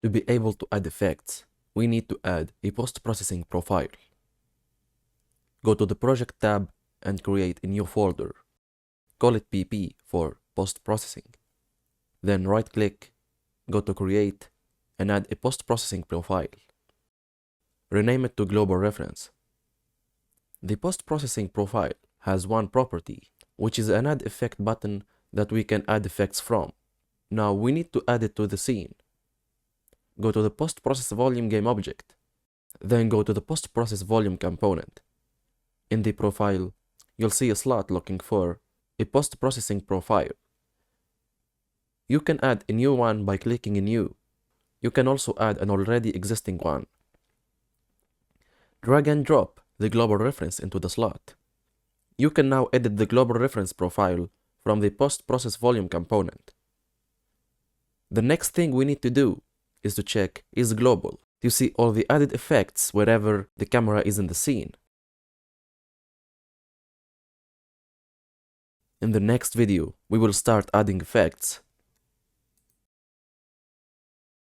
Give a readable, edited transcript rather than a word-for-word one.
To be able to add effects, we need to add a post-processing profile. Go to the Project tab and create a new folder. Call it PP for post-processing. Then right-click, go to Create, and add a post-processing profile. Rename it to Global Reference. The post-processing profile has one property, which is an Add Effect button that we can add effects from. Now we need to add it to the scene. Go to the Post-Process Volume Game object. Then go to the Post-Process Volume component. In the profile, you'll see a slot looking for a post-processing profile. You can add a new one by clicking New. You can also add an already existing one. Drag and drop the global reference into the slot. You can now edit the global reference profile from the post-process volume component. The next thing we need to do is to check is global to see all the added effects wherever the camera is in the scene. In the next video, we will start adding effects